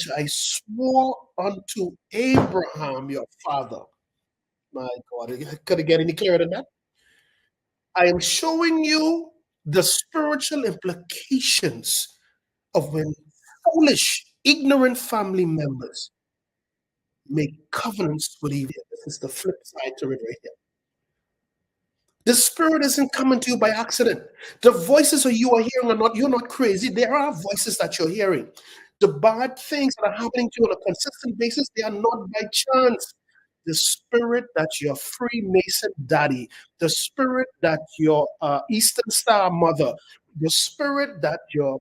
which I swore unto Abraham your father. My God, could it get any clearer than that? I am showing you the spiritual implications of when foolish, ignorant family members make covenants with evil. This is the flip side to it right here. The spirit isn't coming to you by accident. The voices that you are hearing are not, you're not crazy. There are voices that you're hearing. The bad things that are happening to you on a consistent basis, they are not by chance. The spirit that your Freemason daddy, the spirit that your Eastern Star mother, the spirit that your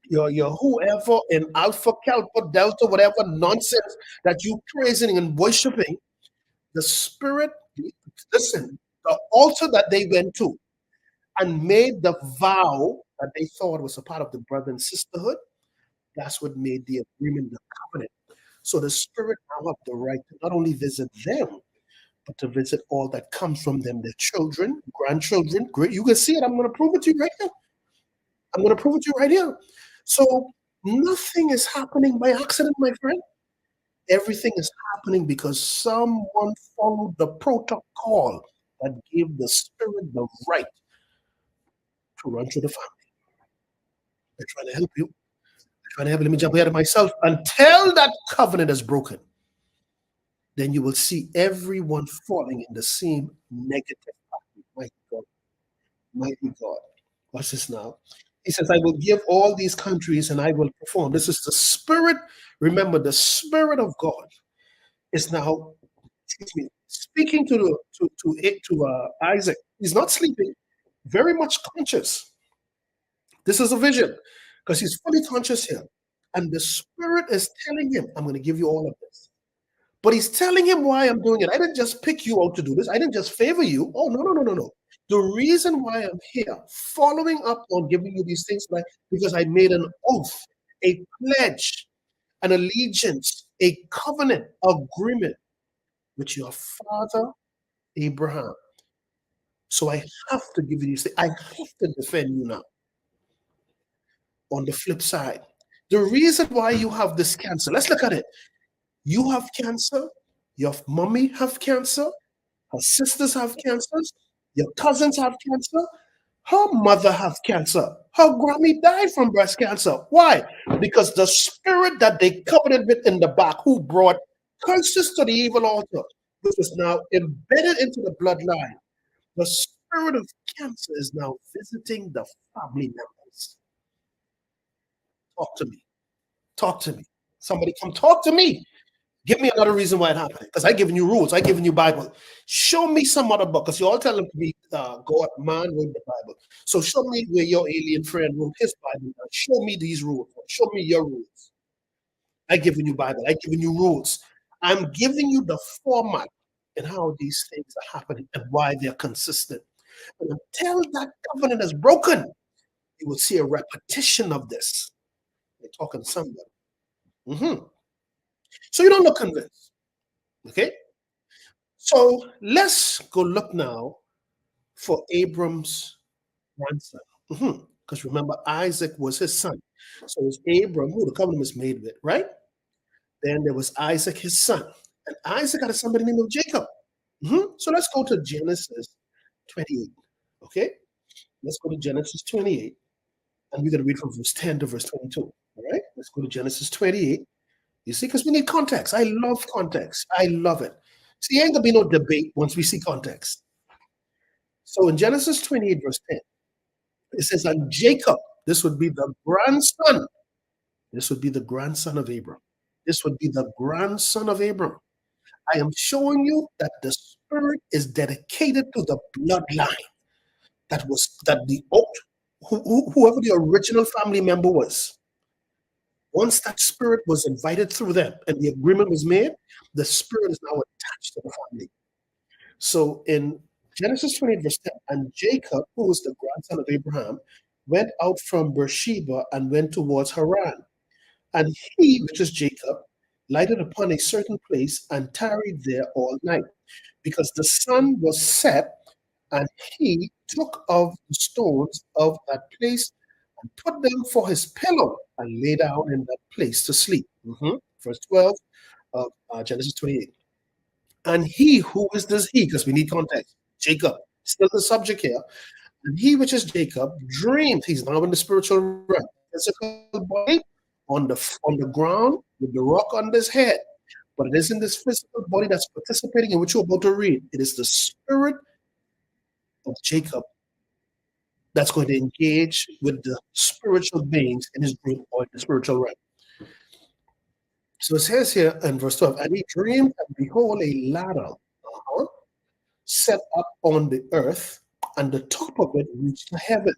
whoever in Alpha, Kappa, Delta, whatever nonsense that you praising and worshiping, the spirit, listen, the altar that they went to and made the vow that they thought was a part of the brother and sisterhood, that's what made the agreement, the covenant. So the spirit now have the right to not only visit them, but to visit all that comes from them, their children, grandchildren. Great, you can see it. I'm going to prove it to you right here. I'm going to prove it to you right here. So nothing is happening by accident, my friend. Everything is happening because someone followed the protocol that gave the spirit the right to run through the family. They're trying to help you. They're trying to help you. Let me jump ahead of myself. Until that covenant is broken, then you will see everyone falling in the same negative pattern. Mighty God, mighty God. Watch this now. He says, I will give all these countries and I will perform. This is the spirit. Remember, the spirit of God is now, excuse me, speaking to Isaac. He's not sleeping, very much conscious. This is a vision because he's fully conscious here. And the spirit is telling him, I'm going to give you all of this. But he's telling him why I'm doing it. I didn't just pick you out to do this. I didn't just favor you. Oh, no, no, no, no, no. The reason why I'm here, following up on giving you these things, like because I made an oath, a pledge, an allegiance, a covenant agreement with your father Abraham. So I have to give you these things. I have to defend you now. On the flip side, the reason why you have this cancer, let's look at it. You have cancer, your mommy have cancer, her sisters have cancers, your cousins have cancer, her mother have cancer, her Grammy died from breast cancer. Why? Because the spirit that they covenanted with in the back, who brought curses to the evil altar, which is now embedded into the bloodline, the spirit of cancer is now visiting the family members. Talk to me. Talk to me. Somebody come talk to me. Give me another reason why it happened. Because I given you rules. I given you Bible. Show me some other book. Because you all telling me God, man wrote the Bible. So show me where your alien friend wrote his Bible. Show me these rules. Show me your rules. I given you Bible. I given you rules. I'm giving you the format and how these things are happening and why they're consistent. And until that covenant is broken, you will see a repetition of this. They're talking to somebody. Mhm. So you don't look convinced. Okay? So let's go look now for Abram's grandson. Because remember, Isaac was his son. So it was Abram who the covenant was made with, right? Then there was Isaac, his son. And Isaac had somebody named Jacob. So let's go to Genesis 28. Okay? Let's go to Genesis 28. And we're going to read from verse 10 to verse 22. All right? Let's go to Genesis 28. You see, because we need context. I love context. I love it. See, ain't gonna be no debate once we see context. So in Genesis 28, verse 10, it says, and Jacob, this would be the grandson. This would be the grandson of Abram. This would be the grandson of Abram. I am showing you that the spirit is dedicated to the bloodline that the oath, whoever the original family member was. Once that spirit was invited through them and the agreement was made, the spirit is now attached to the family. So in Genesis 28, verse 10, and Jacob, who was the grandson of Abraham, went out from Beersheba and went towards Haran. And he, which is Jacob, lighted upon a certain place and tarried there all night, because the sun was set, and he took of the stones of that place and put them for his pillow and lay down in that place to sleep. Verse 12 of Genesis 28. And he, who is this he? Because we need context. Jacob, still the subject here. And he, which is Jacob, dreamed. He's now in the spiritual realm. Physical body on the ground with the rock on his head. But it isn't this physical body that's participating in what you're about to read. It is the spirit of Jacob that's going to engage with the spiritual beings in his dream or in the spiritual realm. So it says here in verse 12, and he dreamed, and behold, a ladder set up on the earth, and the top of it reached to heaven.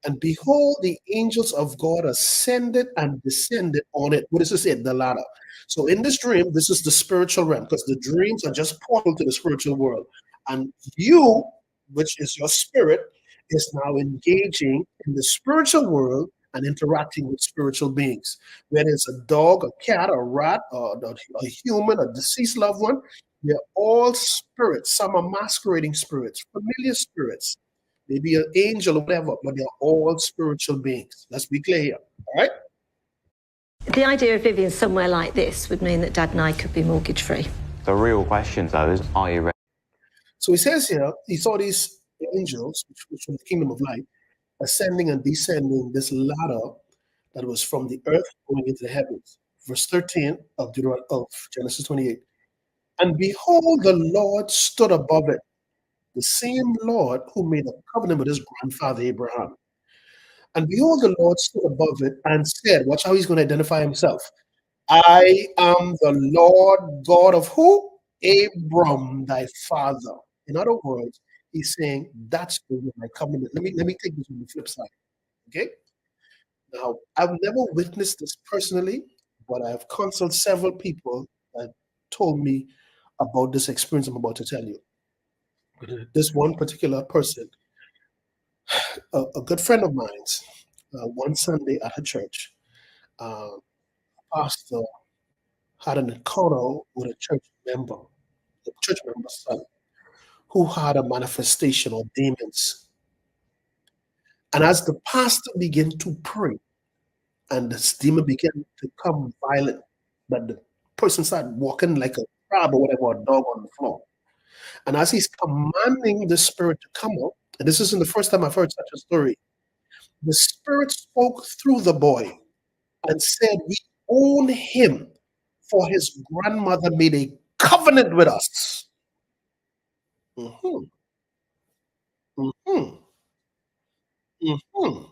And behold, the angels of God ascended and descended on it. What does it say? The ladder. So in this dream, this is the spiritual realm, because the dreams are just portal to the spiritual world. And you, which is your spirit, is now engaging in the spiritual world and interacting with spiritual beings. Whether it's a dog, a cat, a rat, or a human, a deceased loved one, they're all spirits. Some are masquerading spirits, familiar spirits, maybe an angel or whatever, but they're all spiritual beings. Let's be clear here. All right? The idea of living somewhere like this would mean that Dad and I could be mortgage free. The real question, though, is are you ready? So he says here, he saw these angels, which from the kingdom of light, ascending and descending this ladder that was from the earth going into the heavens. Verse 13 of Genesis 28. And behold, the Lord stood above it, the same Lord who made a covenant with his grandfather Abraham. And behold, the Lord stood above it and said, watch how he's going to identify himself. I am the Lord God of who? Abram, thy father. In other words, he's saying, that's my covenant. Let me take this on the flip side. Okay? Now, I've never witnessed this personally, but I've consulted several people that told me about this experience I'm about to tell you. This one particular person, a good friend of mine's, one Sunday at her church, pastor had an encounter with a church member's son, who had a manifestation of demons. And as the pastor began to pray, and this demon began to come violent, that the person started walking like a crab or whatever, a dog on the floor. And as he's commanding the spirit to come out, and this isn't the first time I've heard such a story, the spirit spoke through the boy and said, we own him, for his grandmother made a covenant with us. Mm-hmm. Mm-hmm. Mm-hmm.